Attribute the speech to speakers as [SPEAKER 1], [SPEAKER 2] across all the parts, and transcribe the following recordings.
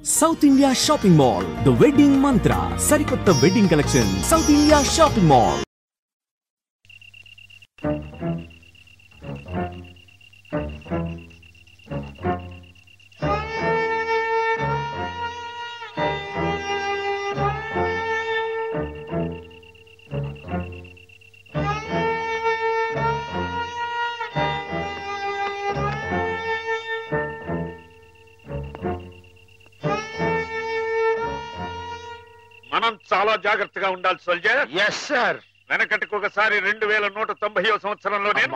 [SPEAKER 1] South India Shopping Mall, The Wedding Mantra, Sarikotta Wedding Collection, South India Shopping Mall.
[SPEAKER 2] మనం చాలా జాగ్రత్తగా ఉండాలి soldier.
[SPEAKER 3] Yes sir.
[SPEAKER 2] వెనకటికి ఒకసారి 2190వ సంవత్సరంలో నేను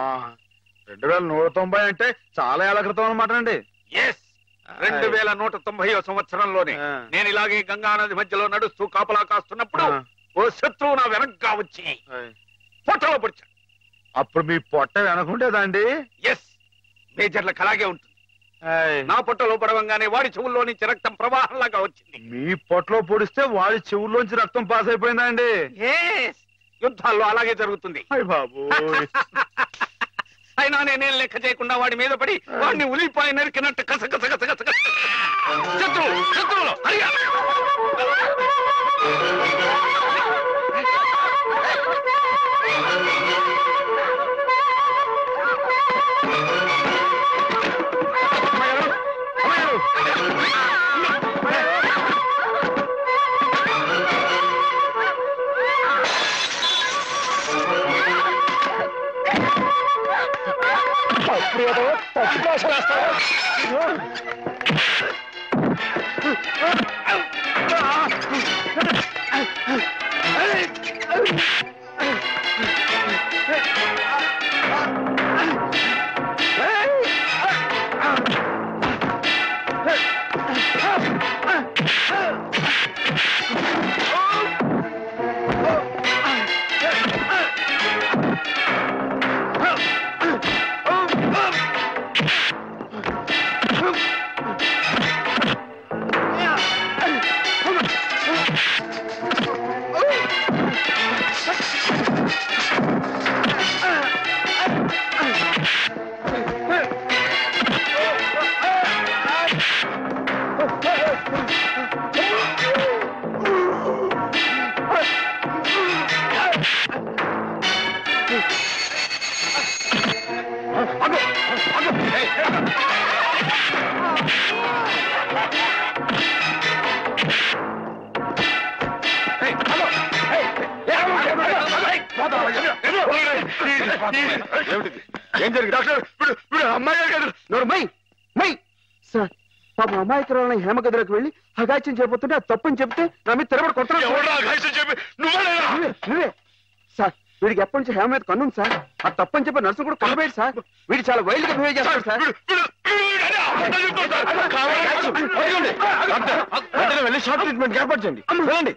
[SPEAKER 3] 2190 అంటే చాలా ఏళ్ల క్రితం అన్నమాట అండి.
[SPEAKER 2] 2190వ సంవత్సరంలోనే నేను ఇలాగే గంగా నది మధ్యలో నడుస్తూ కాపలా కాస్తున్నప్పుడు ఓ శత్రువు నా వెనక్గా వచ్చి పొట్టలో పొడిచాడు.
[SPEAKER 3] అప్పుడు మీ పొట్ట వెనకుండేదండి?
[SPEAKER 2] ఎస్, మేజర్లకు అలాగే ఉంటుంది. నా పొట్టలో పడవంగానే వాడి చెవుల్లో నుంచి రక్తం ప్రవాహంలాగా వచ్చింది.
[SPEAKER 3] మీ పొట్టలో పొడిస్తే వాడి చెవుల్లోంచి రక్తం పాస్ అయిపోయిందా అండి?
[SPEAKER 2] యుద్ధాల్లో అలాగే జరుగుతుంది.
[SPEAKER 3] బాబు
[SPEAKER 2] అయినా నేనేం లెక్క చేయకుండా వాడి మీద పడి వాడిని ఉలిపాయ నరికినట్టు కసకస శత్రువులు హరియా.
[SPEAKER 3] ఏం జరిగింది డాక్టర్? అమ్మాయి సార్, పాప అమ్మాయికరాలని హేమగదిలోకి వెళ్ళి అఘాయిత్యం చేయబోతుంటే అది తప్పని చెప్తే నా మీద తిరగబడి కొట్టాను. నువ్వే సార్. వీడికి ఎప్పటి నుంచి హేమ మీద కన్నుంది సార్. అది తప్పని చెప్పి నర్సు కూడా కొనబోయాడు సార్. వీడు చాలా వైల్డ్ గా బిహేవ్ చేస్తాడు సార్. వెళ్ళి షార్ట్ ట్రీట్మెంట్ ఏర్పాటు చేయండి. చూడండి.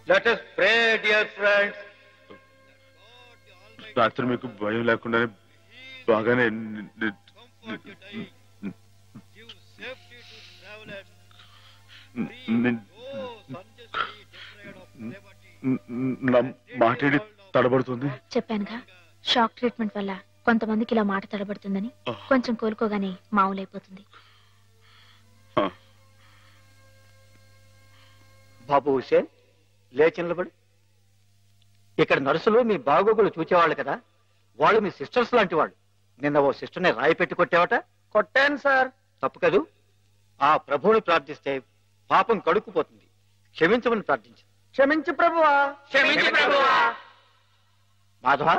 [SPEAKER 3] Let us pray, dear friends.
[SPEAKER 4] రాత్రి మీకు భయం లేకుండానే బాగానే నా మాట్లాడి తడబడుతుంది.
[SPEAKER 5] చెప్పానుగా, షాక్ ట్రీట్మెంట్ వల్ల కొంతమందికి ఇలా మాట తడబడుతుందని. కొంచెం కోలుకోగానే మామూలైపోతుంది.
[SPEAKER 3] బాబు హుసేన్, లేచి నిలబడు. ఇక్కడ నర్సులు మీ బాగోగులు చూచేవాళ్ళు కదా, వాళ్ళు మీ సిస్టర్స్ లాంటి వాళ్ళు. నిన్న ఓ సిస్టర్ని రాయి పెట్టి కొట్టావట. కొట్టాను సార్. తప్పు కదూ. ఆ ప్రభువుని ప్రార్థిస్తే పాపం కడుక్కుపోతుంది. క్షమించమని ప్రార్థించు. క్షమించు ప్రభువా, క్షమించు ప్రభువా. మాధవ,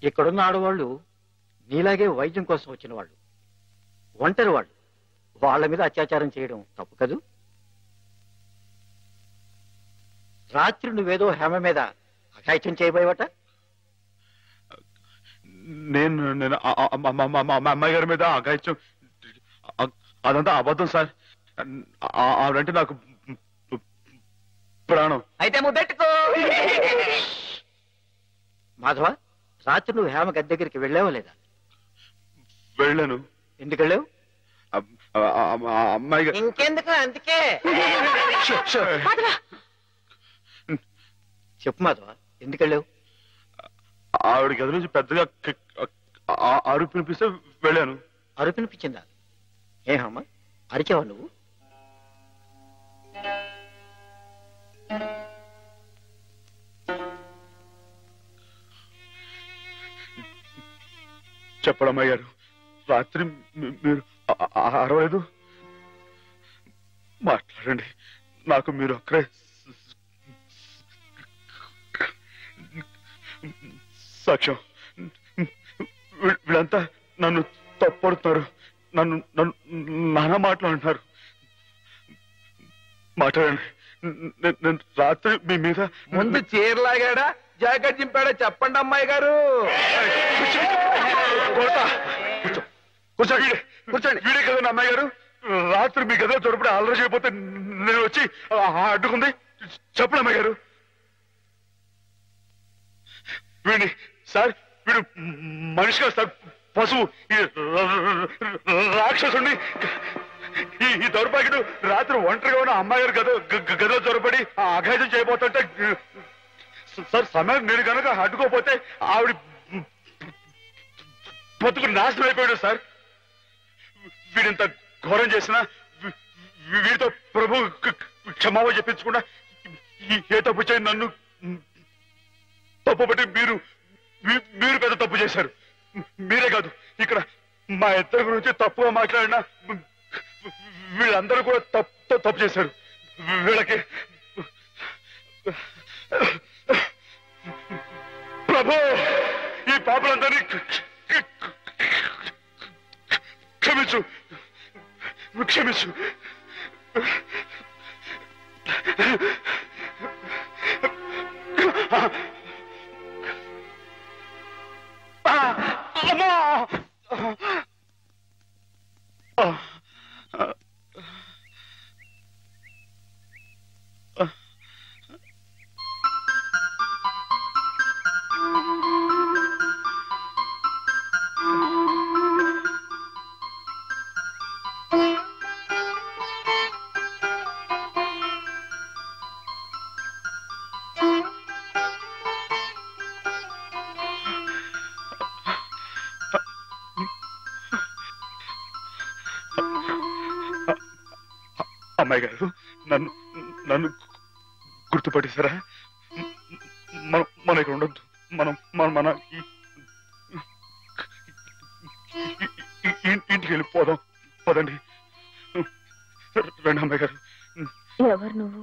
[SPEAKER 3] ఇక్కడున్న ఆడవాళ్ళు నీలాగే వైద్యం కోసం వచ్చిన వాళ్ళు, ఒంటరి వాళ్ళు. వాళ్ళ మీద అత్యాచారం చేయడం తప్పు కదూ. రాత్రి నువ్వేదో హేమ మీద అఘాయిత్యం చేయబోయేవట.
[SPEAKER 4] నేను అమ్మాయి గారి మీద అఘాయిత్యం, అదంతా అబద్ధం సార్. ఆవిడంటే నాకు ప్రాణం.
[SPEAKER 3] అయితే ముద్దెట్టుకో. మాధవ, రాత్రి నువ్వు హేమ గది దగ్గరికి వెళ్ళావా లేదా?
[SPEAKER 4] వెళ్ళాను.
[SPEAKER 3] ఎందుకు వెళ్ళావు?
[SPEAKER 4] అమ్మాయి
[SPEAKER 3] ఇంకెందుకు, అందుకే. చెప్పు మాధవ, ఎందుకు వెళ్ళావు?
[SPEAKER 4] ఆవిడ గది నుంచి పెద్దగా అరుపు వినిపిస్తే వెళ్ళాను.
[SPEAKER 3] అరుపు వినిపించిందా? ఏమమ్మా, అరిచావా నువ్వు?
[SPEAKER 4] చెప్పడమ్మయ్య గారు, రాత్రి మీరు అరవలేదు. మాట్లాడండి, నాకు మీరు అక్కడే సాక్ష్యం. వీళ్ళంతా నన్ను తప్పడుతున్నారు, నన్ను నానా మాట్లాడుతున్నారు. మాట్లాడండి. నేను రాత్రి మీ మీద
[SPEAKER 3] ముందు చీరలాగాడా జాకెట్ చింపాడా చెప్పండి అమ్మాయి గారు.
[SPEAKER 4] కూర్చోండి. వీడే కదండి అమ్మాయి గారు. రాత్రి మీ గదిలో చొరపడి అల్లరి చేయకపోతే నేను వచ్చి అడ్డుకుంది. చెప్పండి అమ్మాయి గారు. వీడిని సార్, వీడు మనిషి కాదు సార్, పశువు. రాక్షసుని ఈ దౌర్భాగ్యుడు రాత్రి ఒంటరిగా ఉన్న అమ్మాయి గారు గదిలో చొరపడి అఘాయిత్యం చేయబోతుంటే సార్, సమయం నేను కనుక అడ్డుకోపోతే ఆవిడ బతుకు నాశనం అయిపోయాడు సార్. వీడింత ఘోరం చేసినా వీడితో ప్రభు క్షమాపణ చెప్పించకుండా ఏ తప్పు చేయండి నన్ను తప్పుపట్టి మీరు పెద్ద తప్పు చేశారు. మీరే కాదు, ఇక్కడ మా ఇద్దరి గురించి తప్పుగా మాట్లాడినా వీళ్ళందరూ కూడా తప్పు చేశారు. వీళ్ళకి ప్రభు ఈ పాపలందరినీ క్షమించు. అమ్మా, అమ్మాయి గారు, నన్ను గుర్తుపట్టేశారా? మనం ఇక్కడ ఉండొద్దు. మన ఇంటికి వెళ్ళిపోదాం. పదండి. రండి అమ్మాయి గారు.
[SPEAKER 5] ఎవరు నువ్వు?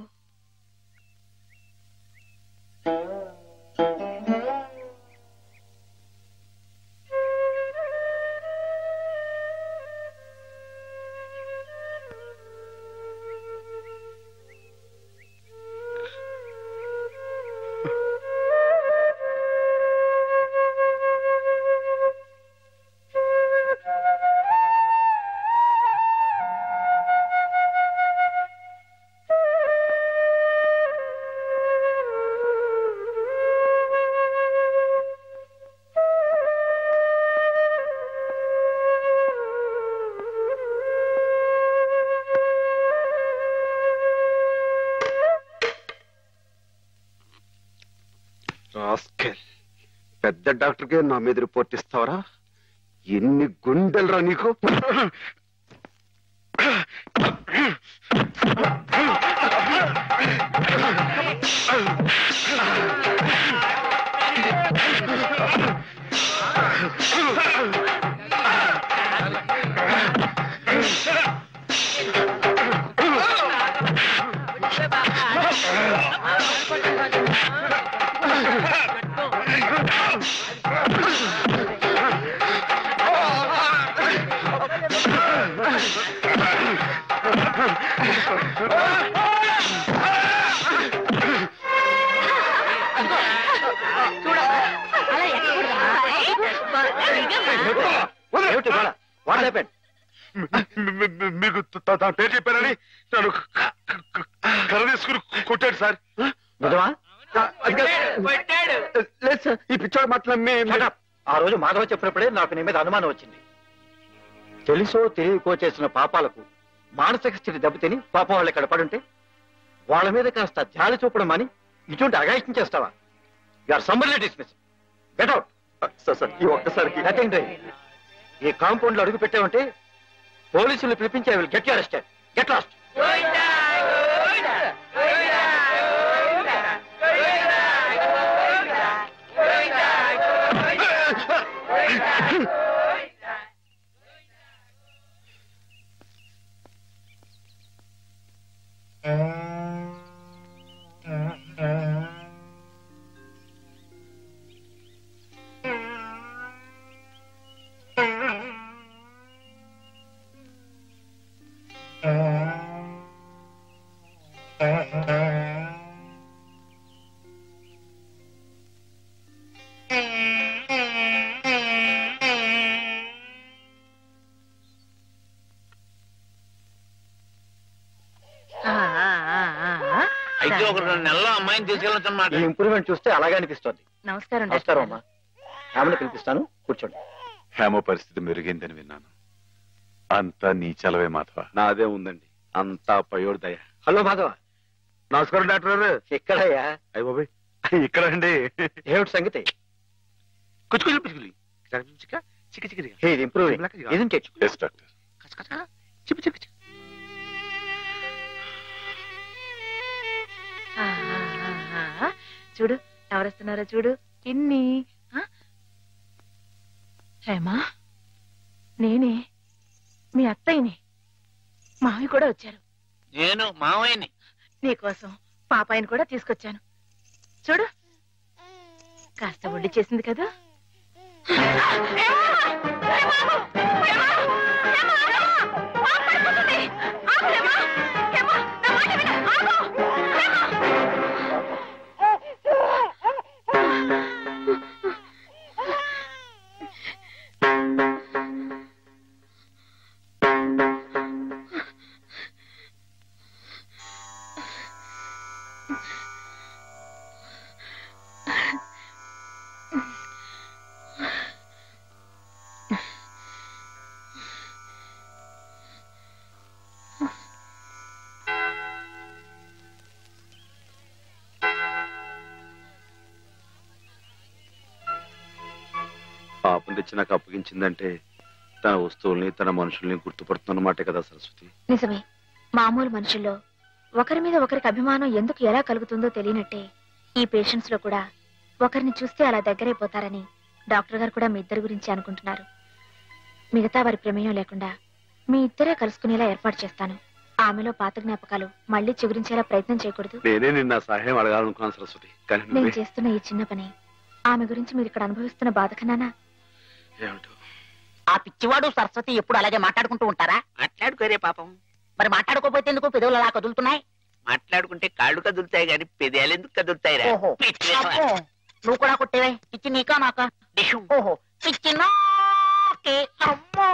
[SPEAKER 3] పెద్ద డాక్టర్కే నా మీద రిపోర్ట్ ఇస్తావరా? ఎన్ని గుండెలరా నీకు?
[SPEAKER 4] మీకు తన పేరు చెప్పారని నన్ను కర్ర తీసుకుని కొట్టాడు సార్.
[SPEAKER 3] లేదు సార్, ఈ పిచ్చోడు మాట్లాడి
[SPEAKER 6] ఆ రోజు మాధవ చెప్పినప్పుడే నాకు నీ మీద అనుమానం వచ్చింది. తెలుసో తెలియకో చేసిన పాపాలకు మానసిక స్థితి దెబ్బతిని పాపం వాళ్ళు ఇక్కడ పడుంటే వాళ్ళ మీద కాస్త జాలి చూపడం అని ఇటువంటి అగాయిత్యం చేస్తావా? You're summarily dismiss. Get out.
[SPEAKER 3] Sir ఈ ఒక్కసారికి
[SPEAKER 6] నథింగ్ డూయింగ్. ఈ కాంపౌండ్ లో అడుగు పెట్టావంటే పోలీసులు పిలిపించి I will get you arrested. Get lost.
[SPEAKER 2] అయితే ఒక 2 నెలల్లో అమ్మాయిని తీసుకెళ్ళొచ్చన్నమాట.
[SPEAKER 6] ఈ ఇంప్రూవ్మెంట్ చూస్తే అలాగే అనిపిస్తుంది.
[SPEAKER 5] నమస్కారం.
[SPEAKER 6] నమస్కారం అమ్మా. ఆమెను పిలిపిస్తాను, కూర్చోండి.
[SPEAKER 4] హేమ పరిస్థితి మెరుగైందని విన్నాను. అంతా నీ చలవే మాధవ.
[SPEAKER 3] నాదే ఉందండి, అంతా పయోడు దయ.
[SPEAKER 6] హలో మాధవ.
[SPEAKER 3] నమస్కారం డాక్టర్ గారు.
[SPEAKER 6] ఎక్కడయ్యా?
[SPEAKER 3] అయ్య బాబాయ్, ఇక్కడ అండి.
[SPEAKER 6] ఏమిటి సంగతి? ఇది improving, isn't it?
[SPEAKER 4] Yes, doctor.
[SPEAKER 5] చూడు ఎవరొస్తున్నారో చూడు. ఇన్ని హేమా, నేనే మీ అత్తయ్యని. మావి కూడా వచ్చారు.
[SPEAKER 2] నేను మావయ్యని.
[SPEAKER 5] నీకోసం పాపాయిని కూడా తీసుకొచ్చాను. చూడు, కాస్త ఒళ్ళు చేసింది కదా.
[SPEAKER 3] పాపం తెచ్చి నాకు అప్పగించిందంటే తన వస్తువుల్ని తన మనుషుల్ని గుర్తుపడుతున్నమాటే కదా సరస్వతి.
[SPEAKER 5] నిజమే. మామూలు మనుషుల్లో ఒకరి మీద ఒకరికి అభిమానం ఎందుకు ఎలా కలుగుతుందో తెలియనట్టే ఈ పేషెంట్స్ లో కూడా ఒకరిని చూస్తే అలా దగ్గరైపోతారని డాక్టర్ గారు కూడా మీ ఇద్దరి గురించి అనుకుంటున్నారు. మిగతా వారి ప్రమేయం లేకుండా మీ ఇద్దరే కలుసుకునేలా ఏర్పాటు చేస్తాను. ఆమెలో పాత జ్ఞాపకాలు మళ్ళీ చిగురించేలా ప్రయత్నం చేయకూడదు.
[SPEAKER 3] నేనే నిన్న సహాయం అడగాలనుకున్నాను సరస్వతి, కానీ
[SPEAKER 5] నేను చేస్తున్న ఈ చిన్న పని ఆమె గురించి మీరు ఇక్కడ అనుభవిస్తున్న బాధ కన్నానా?
[SPEAKER 3] ఏమిటో
[SPEAKER 7] ఆ పిచ్చివాడు సరస్వతి ఎప్పుడు అలాగే మాట్లాడుకుంటూ ఉంటారా?
[SPEAKER 2] మాట్లాడుకోరే పాపం.
[SPEAKER 7] మరి మాట్లాడుకోపోతే ఎందుకు పెదవులు అలా కదులుతున్నాయి?
[SPEAKER 2] మాట్లాడుకుంటే కాళ్ళు కదులుతాయి గాని పెదాలు ఎందుకు కదులుతాయిరా?
[SPEAKER 7] ఓహో, అబ్బో, నువ్వు కూడా కొట్టేవే. పిచ్చి నీకా నాకా? ఓహో, పిచ్చి నాకే. అమ్మో.